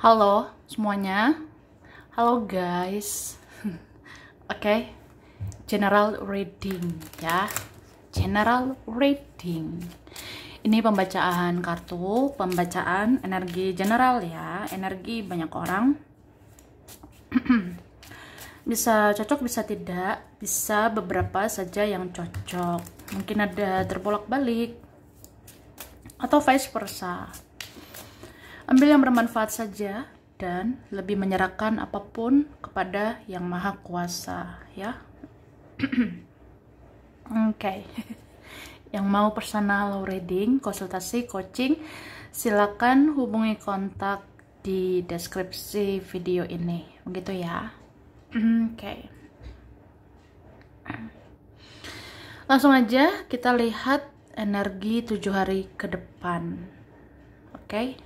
Halo semuanya, halo guys. Oke, general reading ya, general reading. Ini pembacaan kartu, pembacaan energi general ya, energi banyak orang. Bisa cocok, bisa tidak, bisa beberapa saja yang cocok. Mungkin ada terbolak-balik atau vice versa. Ambil yang bermanfaat saja dan lebih menyerahkan apapun kepada Yang Maha Kuasa ya. Oke. Yang mau personal reading, konsultasi, coaching, silakan hubungi kontak di deskripsi video ini. Begitu ya. Oke. Langsung aja kita lihat energi 7 hari ke depan. Oke.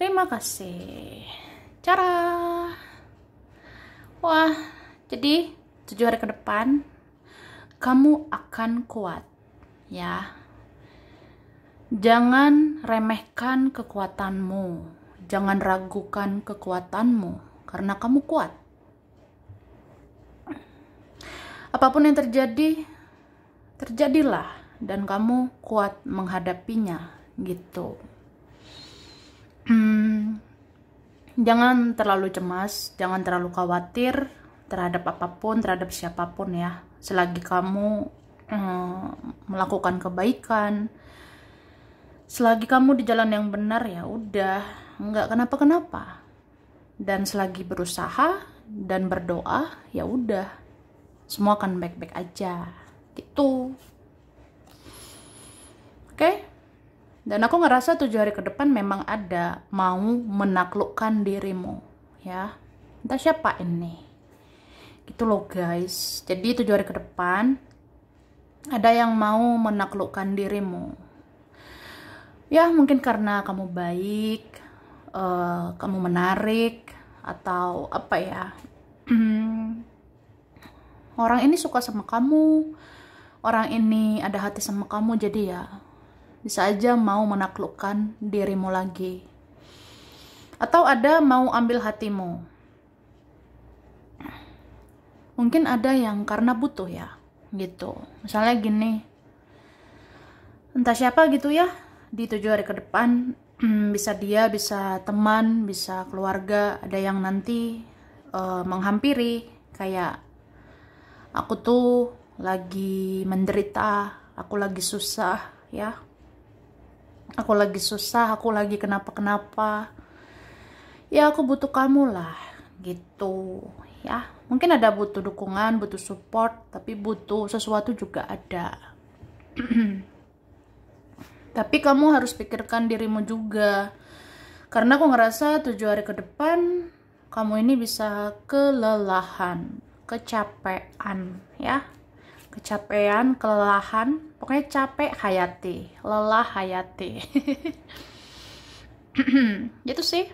Terima kasih. Cara. Wah, jadi 7 hari ke depan kamu akan kuat ya. Jangan remehkan kekuatanmu. Jangan ragukan kekuatanmu karena kamu kuat. Apapun yang terjadi, terjadilah dan kamu kuat menghadapinya gitu. Jangan terlalu cemas, jangan terlalu khawatir terhadap apapun, terhadap siapapun ya. Selagi kamu melakukan kebaikan, selagi kamu di jalan yang benar ya udah, nggak kenapa-kenapa. Dan selagi berusaha dan berdoa ya udah, semua akan baik-baik aja gitu. Oke? Dan aku ngerasa 7 hari ke depan memang ada mau menaklukkan dirimu ya. Entah siapa ini. Gitu loh guys. Jadi 7 hari ke depan ada yang mau menaklukkan dirimu. Ya mungkin karena kamu baik, kamu menarik, atau apa ya. Orang ini suka sama kamu, orang ini ada hati sama kamu, jadi ya bisa aja mau menaklukkan dirimu lagi. Atau ada mau ambil hatimu. Mungkin ada yang karena butuh ya, gitu. Misalnya gini, entah siapa gitu ya, di 7 hari ke depan, bisa dia, bisa teman, bisa keluarga, ada yang nanti menghampiri, kayak aku tuh lagi menderita, aku lagi susah ya. Aku lagi susah, aku lagi kenapa-kenapa. Ya aku butuh kamu lah, gitu ya. Mungkin ada butuh dukungan, butuh support, tapi butuh sesuatu juga ada. Tapi kamu harus pikirkan dirimu juga. Karena aku ngerasa 7 hari ke depan, kamu ini bisa kelelahan, kecapean ya. Kecapean, kelelahan, pokoknya capek hayati, lelah hayati. Gitu sih.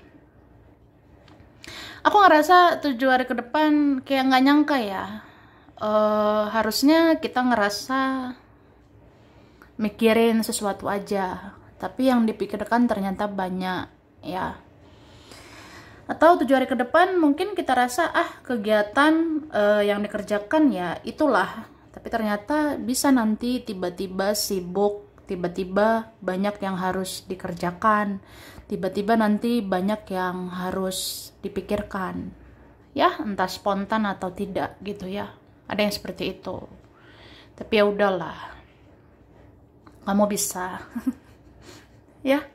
Aku ngerasa 7 hari ke depan kayak nggak nyangka ya. Harusnya kita ngerasa mikirin sesuatu aja, tapi yang dipikirkan ternyata banyak ya. Atau 7 hari ke depan mungkin kita rasa kegiatan yang dikerjakan ya itulah. Tapi ternyata bisa nanti tiba-tiba sibuk, tiba-tiba banyak yang harus dikerjakan, tiba-tiba nanti banyak yang harus dipikirkan. Ya, entah spontan atau tidak gitu ya. Ada yang seperti itu. Tapi ya udahlah. Kamu bisa. Ya.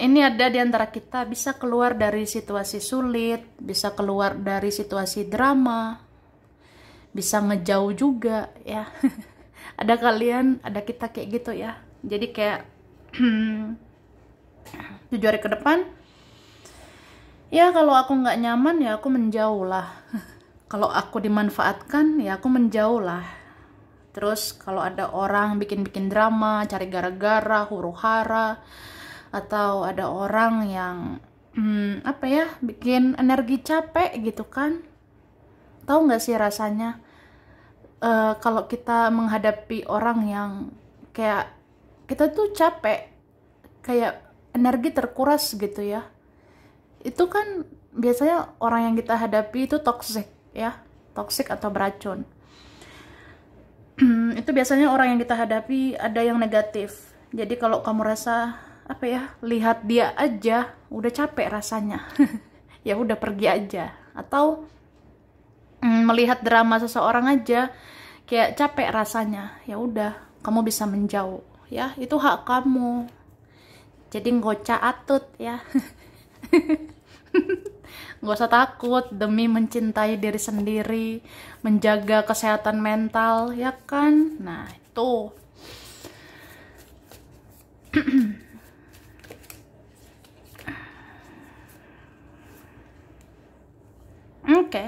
Ini ada di antara kita bisa keluar dari situasi sulit, bisa keluar dari situasi drama, bisa ngejauh juga ya. Ada kalian, ada kita kayak gitu ya. Jadi kayak 7 hari ke depan ya kalau aku nggak nyaman ya aku menjauh lah. Kalau aku dimanfaatkan ya aku menjauh lah. Terus kalau ada orang bikin-bikin drama, cari gara-gara, huru-hara, atau ada orang yang apa ya, bikin energi capek gitu kan. Tahu nggak sih rasanya kalau kita menghadapi orang yang kayak kita tuh capek, kayak energi terkuras gitu ya. Itu kan biasanya orang yang kita hadapi itu toxic ya, toxic atau beracun. Itu biasanya orang yang kita hadapi ada yang negatif. Jadi kalau kamu rasa apa ya, lihat dia aja udah capek rasanya, ya udah pergi aja. Atau melihat drama seseorang aja kayak capek rasanya, ya udah kamu bisa menjauh ya, itu hak kamu. Jadi ngocah atut ya. Nggak usah takut demi mencintai diri sendiri, menjaga kesehatan mental ya kan. Nah itu oke.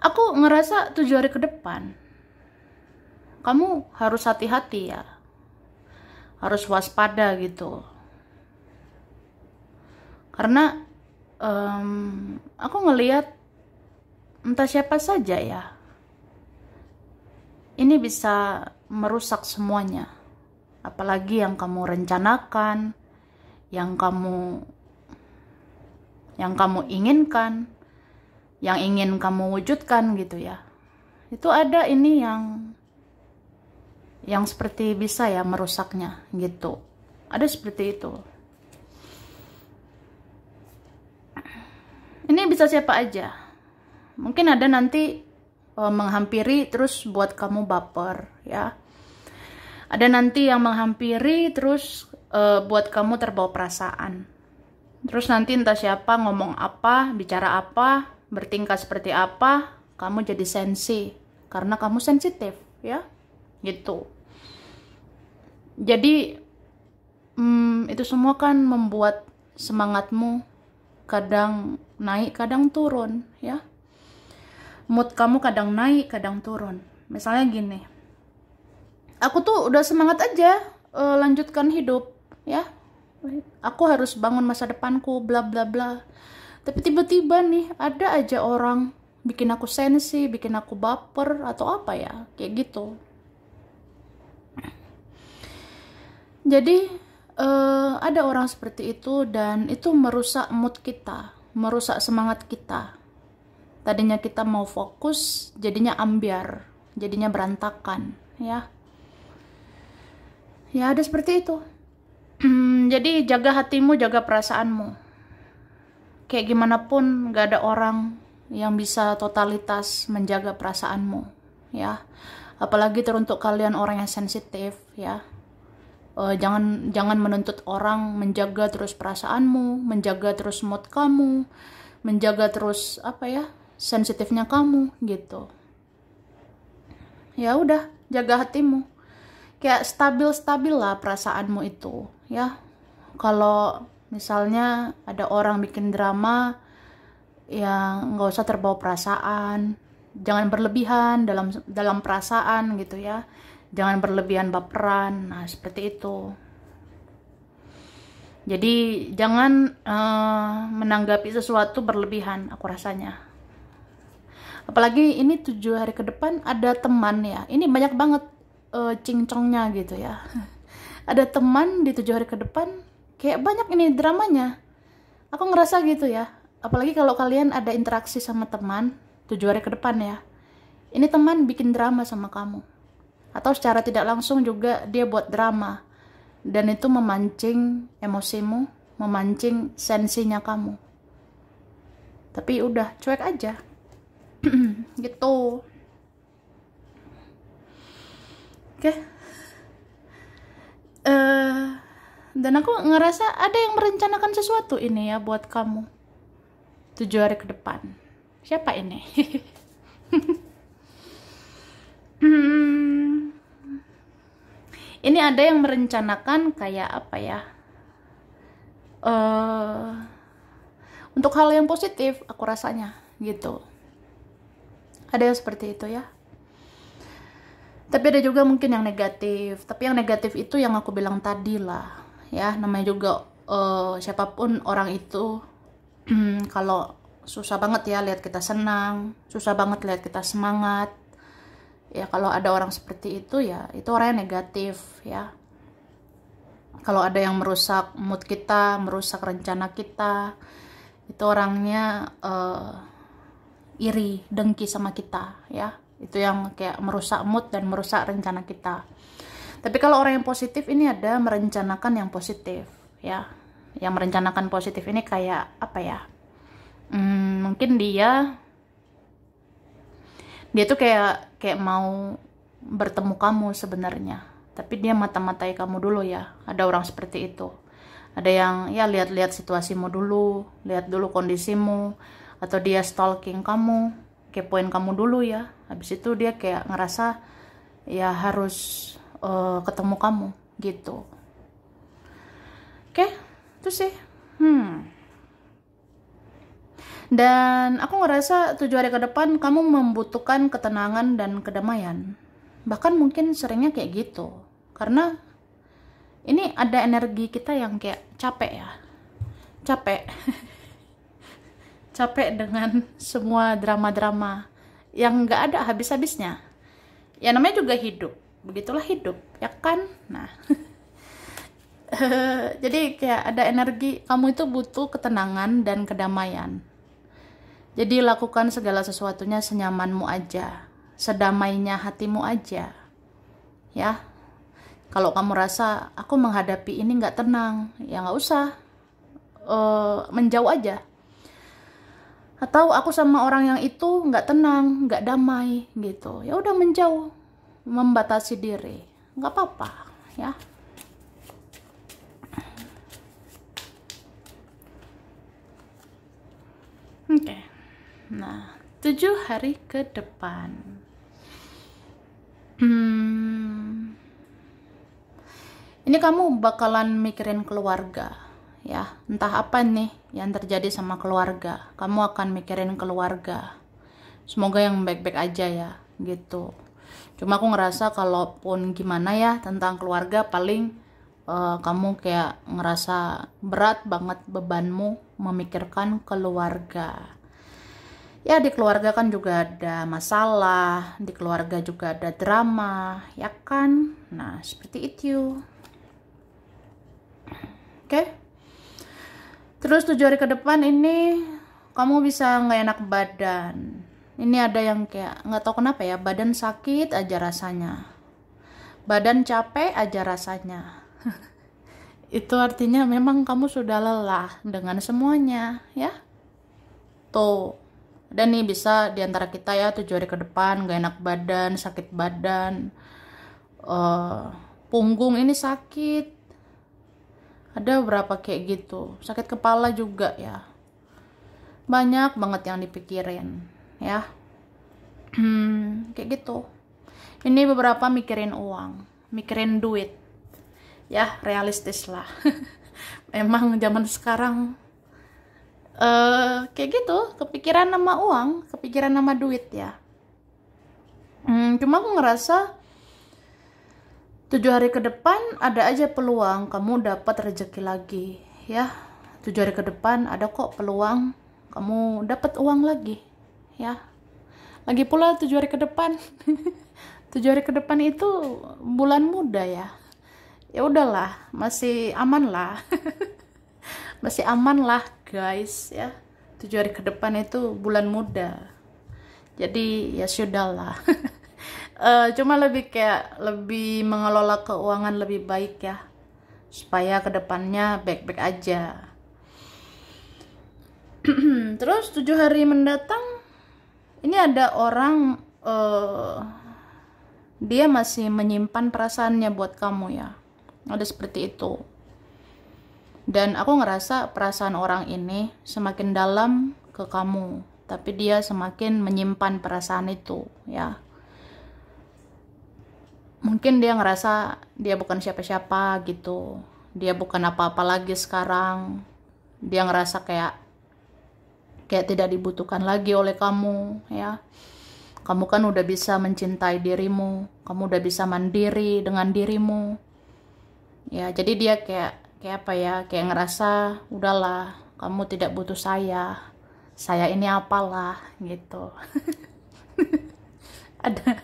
Aku ngerasa 7 hari ke depan kamu harus hati-hati ya, harus waspada gitu. Karena aku ngelihat entah siapa saja ya, ini bisa merusak semuanya. Apalagi yang kamu rencanakan, yang kamu inginkan, yang ingin kamu wujudkan gitu ya. Itu ada ini yang seperti bisa ya merusaknya gitu. Ada seperti itu. Ini bisa siapa aja. Mungkin ada nanti menghampiri terus buat kamu baper ya. Ada nanti yang menghampiri terus buat kamu terbawa perasaan. Terus nanti entah siapa ngomong apa, bicara apa, bertingkah seperti apa, kamu jadi sensi karena kamu sensitif ya. Gitu. Jadi itu semua kan membuat semangatmu kadang naik, kadang turun ya. Mood kamu kadang naik, kadang turun. Misalnya gini, aku tuh udah semangat aja lanjutkan hidup ya. Aku harus bangun masa depanku, bla bla bla. Tapi tiba-tiba nih ada aja orang bikin aku sensi, bikin aku baper atau apa ya, kayak gitu. Jadi ada orang seperti itu dan itu merusak mood kita, merusak semangat kita. Tadinya kita mau fokus, jadinya ambiar, jadinya berantakan, ya. Ya ada seperti itu. Jadi jaga hatimu, jaga perasaanmu. Kayak gimana pun gak ada orang yang bisa totalitas menjaga perasaanmu, ya. Apalagi teruntuk kalian orang yang sensitif, ya. Jangan menuntut orang menjaga terus perasaanmu, menjaga terus mood kamu, menjaga terus apa ya, sensitifnya kamu gitu. Ya udah, jaga hatimu. Kayak stabil lah perasaanmu itu, ya. Kalau misalnya ada orang bikin drama, ya nggak usah terbawa perasaan. Jangan berlebihan dalam perasaan gitu ya. Jangan berlebihan baperan. Nah, seperti itu. Jadi jangan menanggapi sesuatu berlebihan, aku rasanya. Apalagi ini 7 hari ke depan ada teman ya. Ini banyak banget cincongnya gitu ya. Ada teman di 7 hari ke depan, kayak banyak ini dramanya. Aku ngerasa gitu ya. Apalagi kalau kalian ada interaksi sama teman 7 hari ke depan ya. Ini teman bikin drama sama kamu. Atau secara tidak langsung juga dia buat drama. Dan itu memancing emosimu, memancing sensinya kamu. Tapi udah, cuek aja. Gitu. Oke. Dan aku ngerasa ada yang merencanakan sesuatu ini ya buat kamu 7 hari ke depan. Siapa ini? Ini ada yang merencanakan kayak apa ya, untuk hal yang positif aku rasanya gitu. Ada yang seperti itu ya. Tapi ada juga mungkin yang negatif. Tapi yang negatif itu yang aku bilang tadi lah. Ya, namanya juga siapapun orang itu kalau susah banget ya lihat kita senang, susah banget lihat kita semangat. Ya kalau ada orang seperti itu ya itu orangnya negatif ya. Kalau ada yang merusak mood kita, merusak rencana kita, itu orangnya iri, dengki sama kita ya. Itu yang kayak merusak mood dan merusak rencana kita. Tapi kalau orang yang positif ini ada merencanakan yang positif ya. Yang merencanakan positif ini kayak apa ya? Mungkin dia tuh kayak mau bertemu kamu sebenarnya, tapi dia mata-matai kamu dulu ya. Ada orang seperti itu. Ada yang ya lihat-lihat situasimu dulu, lihat dulu kondisimu, atau dia stalking kamu, kepoin kamu dulu ya. Habis itu dia kayak ngerasa ya harus ketemu kamu gitu. Oke, itu sih. Dan aku ngerasa 7 hari ke depan kamu membutuhkan ketenangan dan kedamaian. Bahkan mungkin seringnya kayak gitu. Karena ini ada energi kita yang kayak capek ya. Capek. Capek dengan semua drama-drama yang gak ada habis-habisnya. Ya namanya juga hidup. Begitulah hidup, ya kan? Nah. Jadi kayak ada energi, kamu itu butuh ketenangan dan kedamaian. Jadi lakukan segala sesuatunya senyamanmu aja, sedamainya hatimu aja. Ya, kalau kamu rasa aku menghadapi ini nggak tenang, ya nggak usah, menjauh aja. Atau aku sama orang yang itu nggak tenang, nggak damai gitu, ya udah menjauh, membatasi diri, nggak apa-apa, ya. Oke. Nah, 7 hari ke depan. Ini kamu bakalan mikirin keluarga, ya. Entah apa nih yang terjadi sama keluarga. Kamu akan mikirin keluarga. Semoga yang baik-baik aja ya, gitu. Cuma aku ngerasa kalaupun gimana ya tentang keluarga, paling kamu kayak ngerasa berat banget bebanmu memikirkan keluarga. Ya di keluarga kan juga ada masalah, di keluarga juga ada drama, ya kan? Nah seperti itu. Oke? Terus 7 hari ke depan ini kamu bisa nggak enak badan. Ini ada yang kayak nggak tahu kenapa ya, badan sakit aja rasanya, badan capek aja rasanya. Itu artinya memang kamu sudah lelah dengan semuanya, ya. Tuh. Dan nih bisa diantara kita ya 7 hari ke depan gak enak badan, sakit badan, punggung ini sakit, ada berapa kayak gitu, sakit kepala juga ya, banyak banget yang dipikirin ya. Kayak gitu. Ini beberapa mikirin uang, mikirin duit ya, realistis lah. Memang zaman sekarang kayak gitu, kepikiran nama uang, kepikiran nama duit ya. Cuma aku ngerasa 7 hari ke depan ada aja peluang kamu dapat rezeki lagi ya. 7 hari ke depan ada kok peluang kamu dapat uang lagi ya. Lagi pula 7 hari ke depan 7 hari ke depan itu bulan muda ya. Ya udahlah, masih aman lah. Masih aman lah guys ya. 7 hari ke depan itu bulan muda, jadi ya sudahlah. Cuma lebih kayak lebih mengelola keuangan lebih baik ya, supaya kedepannya baik-baik aja. Terus 7 hari mendatang ini ada orang dia masih menyimpan perasaannya buat kamu ya, ada seperti itu. Dan aku ngerasa perasaan orang ini semakin dalam ke kamu, tapi dia semakin menyimpan perasaan itu ya. Mungkin dia ngerasa dia bukan siapa-siapa gitu, dia bukan apa-apa lagi sekarang. Dia ngerasa kayak tidak dibutuhkan lagi oleh kamu ya. Kamu kan udah bisa mencintai dirimu, kamu udah bisa mandiri dengan dirimu. Ya, jadi dia kayak apa ya? Kayak ngerasa udahlah, kamu tidak butuh saya. Saya ini apalah gitu. Ada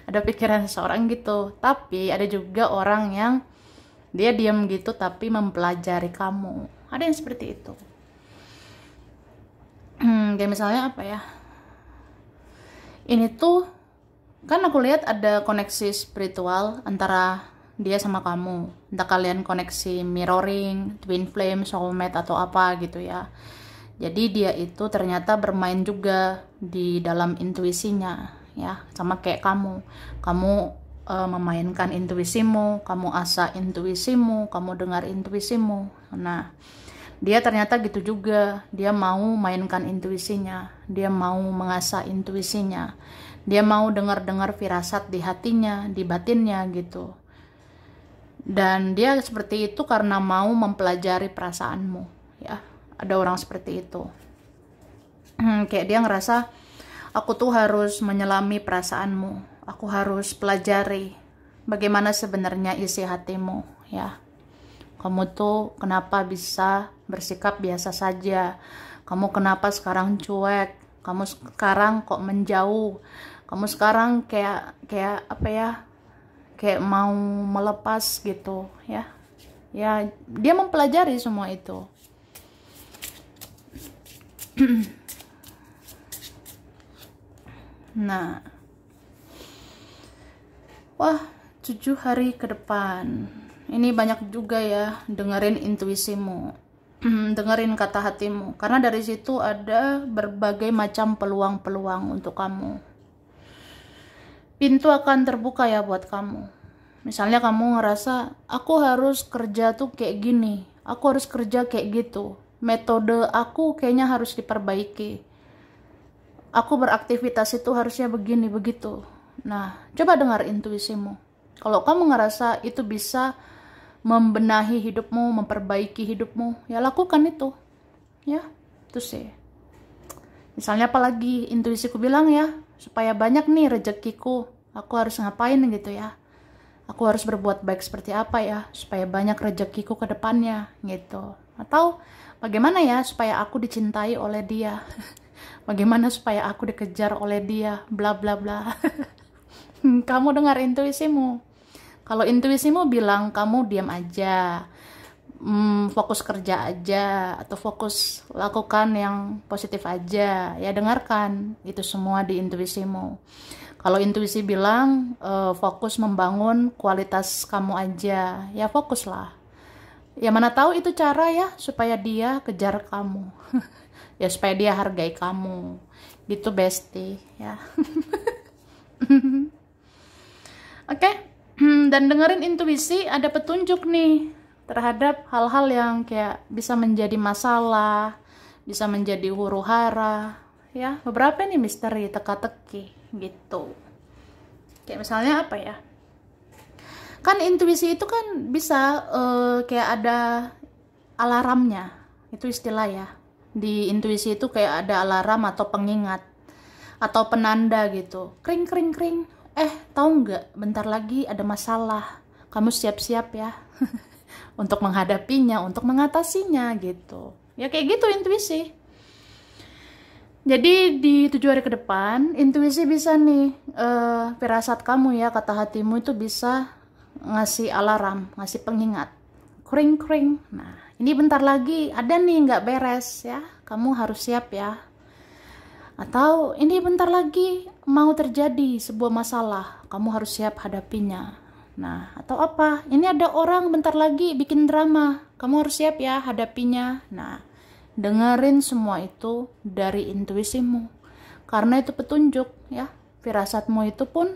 ada pikiran seseorang gitu. Tapi ada juga orang yang dia diam gitu tapi mempelajari kamu. Ada yang seperti itu. Kayak misalnya apa ya? Ini tuh kan aku lihat ada koneksi spiritual antara dia sama kamu. Entah kalian koneksi mirroring, twin flame, soulmate atau apa gitu ya. Jadi dia itu ternyata bermain juga di dalam intuisinya ya, sama kayak kamu. Kamu memainkan intuisimu, kamu asah intuisimu, kamu dengar intuisimu. Nah, dia ternyata gitu juga. Dia mau mainkan intuisinya, dia mau mengasah intuisinya, dia mau dengar-dengar firasat di hatinya, di batinnya gitu. Dan dia seperti itu karena mau mempelajari perasaanmu ya. Ada orang seperti itu. Kayak dia ngerasa, aku tuh harus menyelami perasaanmu, aku harus pelajari bagaimana sebenarnya isi hatimu ya. Kamu tuh kenapa bisa bersikap biasa saja, kamu kenapa sekarang cuek, kamu sekarang kok menjauh, kamu sekarang kayak apa ya, kayak mau melepas gitu ya. Ya, dia mempelajari semua itu. Nah, wah, 7 hari ke depan ini banyak juga ya, dengerin intuisimu. Dengerin kata hatimu, karena dari situ ada berbagai macam peluang-peluang untuk kamu. Pintu akan terbuka ya buat kamu. Misalnya kamu ngerasa, aku harus kerja tuh kayak gini, aku harus kerja kayak gitu, metode aku kayaknya harus diperbaiki, aku beraktivitas itu harusnya begini begitu. Nah, coba dengar intuisimu. Kalau kamu ngerasa itu bisa membenahi hidupmu, memperbaiki hidupmu, ya lakukan itu ya. Itu sih. Misalnya apalagi intuisiku bilang ya, supaya banyak nih rezekiku, aku harus ngapain gitu ya, aku harus berbuat baik seperti apa ya supaya banyak rezekiku ke depannya gitu. Atau bagaimana ya supaya aku dicintai oleh dia, bagaimana supaya aku dikejar oleh dia, bla bla bla. Kamu dengar intuisimu. Kalau intuisimu bilang kamu diam aja, fokus kerja aja, atau fokus lakukan yang positif aja, ya dengarkan itu semua di intuisimu. Kalau intuisi bilang fokus membangun kualitas kamu aja, ya fokuslah. Ya mana tahu itu cara ya supaya dia kejar kamu. Ya supaya dia hargai kamu. Gitu bestie ya. Oke. Dan dengerin intuisi, ada petunjuk nih terhadap hal-hal yang kayak bisa menjadi masalah, bisa menjadi huru-hara ya. Beberapa nih misteri, teka-teki gitu. Kayak misalnya apa ya, kan intuisi itu kan bisa kayak ada alarmnya, itu istilah ya. Di intuisi itu kayak ada alarm atau pengingat atau penanda gitu, kring kring kring, tahu nggak, bentar lagi ada masalah, kamu siap-siap ya. Untuk menghadapinya, untuk mengatasinya gitu ya. Kayak gitu intuisi. Jadi di 7 hari ke depan, intuisi bisa nih, firasat kamu ya, kata hatimu itu bisa ngasih alarm, ngasih pengingat, kring kring. Nah, ini bentar lagi ada nih nggak beres ya, kamu harus siap ya. Atau ini bentar lagi mau terjadi sebuah masalah, kamu harus siap hadapinya. Nah, atau apa, ini ada orang bentar lagi bikin drama, kamu harus siap ya hadapinya. Nah, dengerin semua itu dari intuisimu, karena itu petunjuk ya. Firasatmu itu pun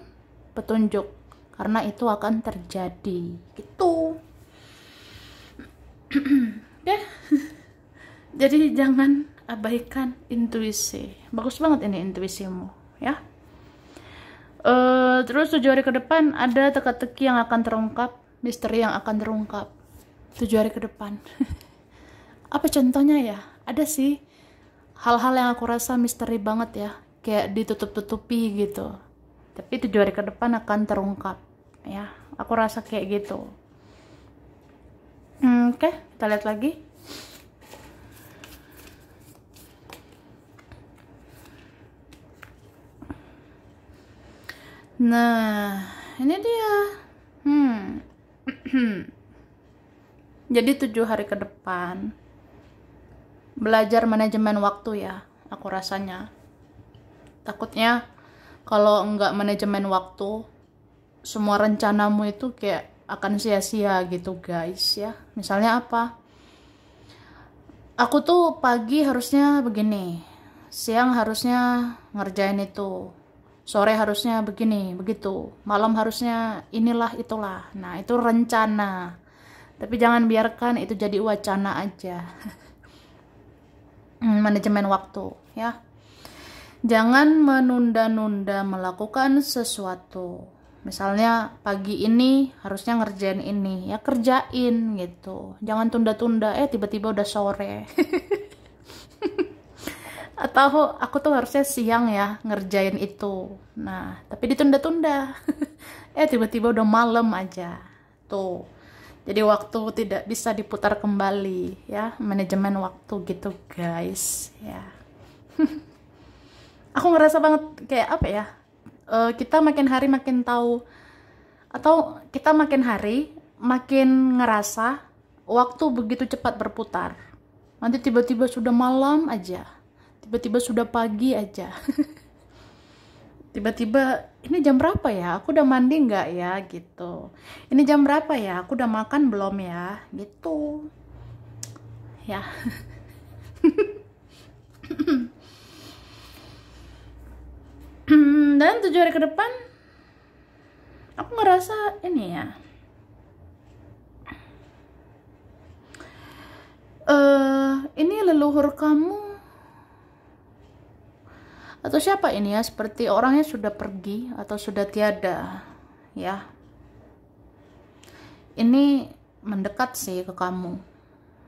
petunjuk, karena itu akan terjadi gitu. Ya. Jadi jangan abaikan intuisi. Bagus banget ini intuisimu ya. Terus 7 hari ke depan ada teka-teki yang akan terungkap, misteri yang akan terungkap 7 hari ke depan. Apa contohnya ya? Ada sih hal-hal yang aku rasa misteri banget ya, kayak ditutup-tutupi gitu. Tapi 7 hari ke depan akan terungkap, ya. Aku rasa kayak gitu. Oke, kita lihat lagi. Nah, ini dia. Jadi 7 hari ke depan belajar manajemen waktu ya, aku rasanya. Takutnya kalau nggak manajemen waktu, semua rencanamu itu kayak akan sia-sia gitu guys ya. Misalnya apa? Aku tuh pagi harusnya begini, siang harusnya ngerjain itu, sore harusnya begini, begitu, malam harusnya inilah itulah. Nah, itu rencana. Tapi jangan biarkan itu jadi wacana aja. Manajemen waktu, ya. Jangan menunda-nunda melakukan sesuatu. Misalnya pagi ini harusnya ngerjain ini, ya kerjain gitu. Jangan tunda-tunda, tiba-tiba udah sore. Atau aku tuh harusnya siang ya ngerjain itu. Nah, tapi ditunda-tunda. Tiba-tiba udah malam aja. Tuh. Jadi waktu tidak bisa diputar kembali ya, manajemen waktu gitu guys ya. Aku ngerasa banget kayak apa ya? Kita makin hari makin tahu, atau kita makin hari makin ngerasa waktu begitu cepat berputar. Nanti tiba-tiba sudah malam aja, tiba-tiba sudah pagi aja. Tiba-tiba ini jam berapa ya? Aku udah mandi nggak ya? Gitu. Ini jam berapa ya? Aku udah makan belum ya? Gitu. Ya. Dan 7 hari ke depan aku ngerasa ini ya. Ini leluhur kamu atau siapa ini ya, seperti orangnya sudah pergi atau sudah tiada ya. Ini mendekat sih ke kamu,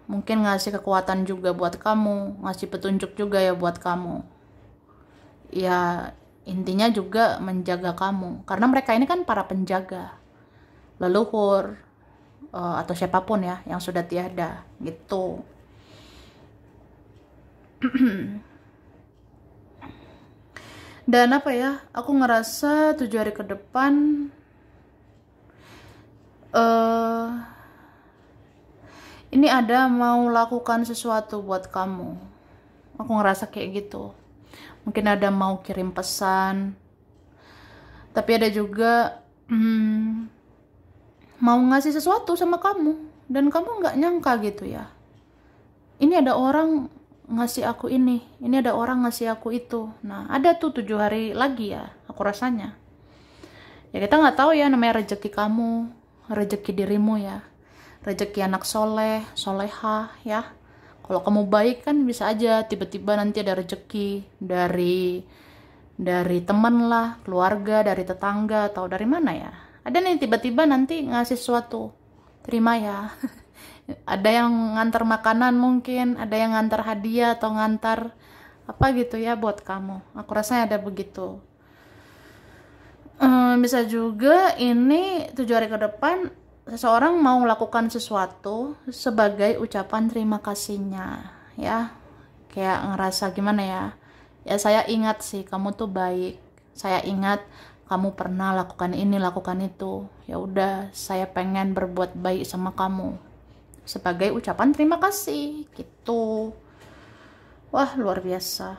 mungkin ngasih kekuatan juga buat kamu, ngasih petunjuk juga ya buat kamu ya. Intinya juga menjaga kamu, karena mereka ini kan para penjaga, leluhur atau siapapun ya yang sudah tiada gitu. Dan apa ya, aku ngerasa 7 hari ke depan ini ada mau lakukan sesuatu buat kamu. Aku ngerasa kayak gitu. Mungkin ada mau kirim pesan, tapi ada juga mau ngasih sesuatu sama kamu dan kamu nggak nyangka gitu ya. Ini ada orang ngasih aku ini ada orang ngasih aku itu. Nah, ada tuh 7 hari lagi ya, aku rasanya. Ya kita nggak tahu ya, namanya rezeki kamu, rezeki dirimu ya, rezeki anak soleh, solehah ya. Kalau kamu baik kan bisa aja tiba-tiba nanti ada rezeki dari teman lah, keluarga, dari tetangga, atau dari mana ya. Ada nih tiba-tiba nanti ngasih sesuatu, terima ya. Ada yang ngantar makanan mungkin, ada yang ngantar hadiah atau ngantar apa gitu ya buat kamu. Aku rasanya ada begitu. Bisa juga ini 7 hari ke depan seseorang mau melakukan sesuatu sebagai ucapan terima kasihnya ya. Kayak ngerasa gimana ya, ya saya ingat sih kamu tuh baik, saya ingat kamu pernah lakukan ini lakukan itu, ya udah saya pengen berbuat baik sama kamu sebagai ucapan terima kasih gitu. Wah, luar biasa.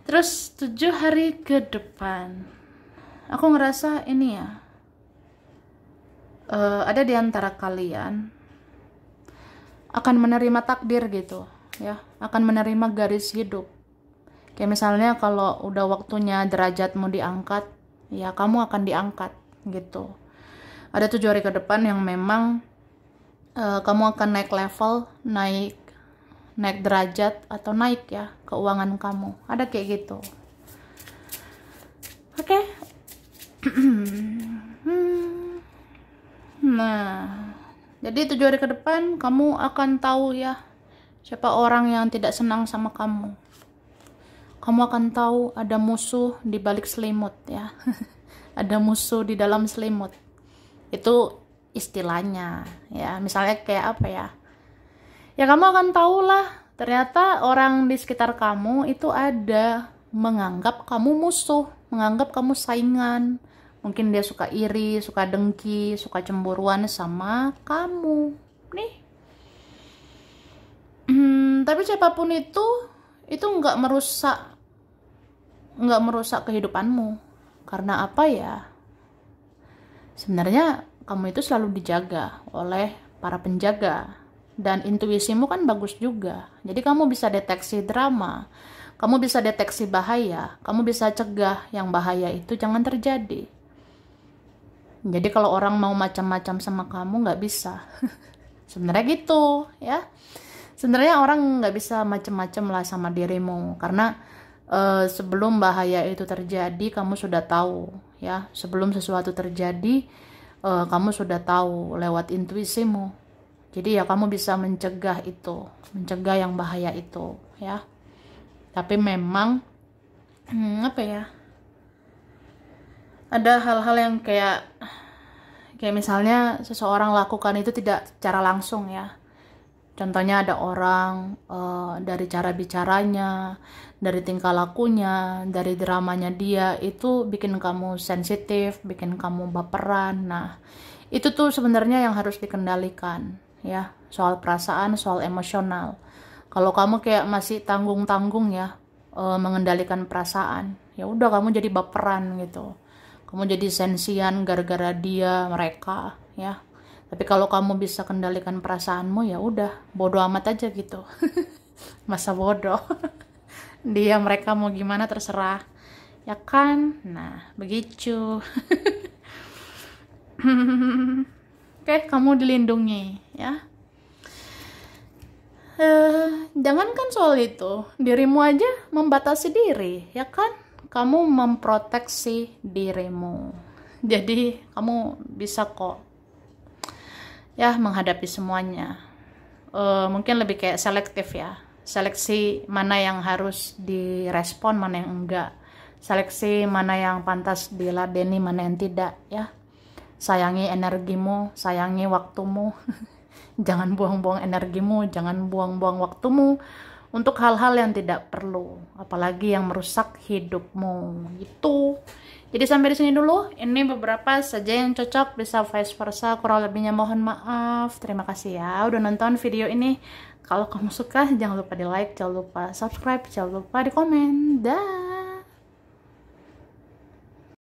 Terus 7 hari ke depan aku ngerasa ini ya, ada di antara kalian akan menerima takdir gitu ya, akan menerima garis hidup. Kayak misalnya kalau udah waktunya derajatmu diangkat, ya kamu akan diangkat gitu. Ada 7 hari ke depan yang memang kamu akan naik level, naik derajat atau naik ya keuangan kamu. Ada kayak gitu. Oke. Nah, jadi 7 hari ke depan kamu akan tahu ya Siapa orang yang tidak senang sama kamu? Kamu akan tahu ada musuh di balik selimut ya. Ada musuh di dalam selimut. Itu istilahnya ya. Misalnya kayak apa ya? Ya kamu akan tahu lah, ternyata orang di sekitar kamu itu ada menganggap kamu musuh, menganggap kamu saingan. Mungkin dia suka iri, suka dengki, suka cemburuan sama kamu. Nih. Tapi siapapun itu nggak merusak kehidupanmu. Karena apa ya? Sebenarnya kamu itu selalu dijaga oleh para penjaga. Dan intuisimu kan bagus juga. Jadi kamu bisa deteksi drama, kamu bisa deteksi bahaya, kamu bisa cegah yang bahaya itu jangan terjadi. Jadi kalau orang mau macam-macam sama kamu nggak bisa. Sebenarnya gitu ya. Sebenarnya orang nggak bisa macam-macam lah sama dirimu, karena sebelum bahaya itu terjadi kamu sudah tahu ya. Sebelum sesuatu terjadi kamu sudah tahu lewat intuisimu. Jadi ya kamu bisa mencegah itu, mencegah yang bahaya itu ya. Tapi memang apa ya? Ada hal-hal yang kayak misalnya seseorang lakukan itu tidak secara langsung ya. Contohnya ada orang dari cara bicaranya, dari tingkah lakunya, dari dramanya dia itu bikin kamu sensitif, bikin kamu baperan. Nah, itu tuh sebenarnya yang harus dikendalikan ya, soal perasaan, soal emosional. Kalau kamu kayak masih tanggung-tanggung ya mengendalikan perasaan, ya udah kamu jadi baperan gitu. Kamu jadi sensian gara-gara dia, mereka ya. Tapi kalau kamu bisa kendalikan perasaanmu ya udah, bodo amat aja gitu. Masa bodoh. Dia mereka mau gimana terserah. Ya kan? Nah, begitu. Oke, kamu dilindungi ya. Jangankan soal itu, dirimu aja membatasi diri, ya kan? Kamu memproteksi dirimu. Jadi kamu bisa kok ya menghadapi semuanya. Mungkin lebih kayak selektif ya, seleksi mana yang harus direspon, mana yang enggak, seleksi mana yang pantas diladeni, mana yang tidak ya. Sayangi energimu, sayangi waktumu. Jangan buang-buang energimu, jangan buang-buang waktumu untuk hal-hal yang tidak perlu, apalagi yang merusak hidupmu gitu. Jadi sampai di sini dulu. Ini beberapa saja yang cocok, bisa vice versa. Kurang lebihnya mohon maaf. Terima kasih ya udah nonton video ini. Kalau kamu suka jangan lupa di like, jangan lupa subscribe, jangan lupa di komen. Dah.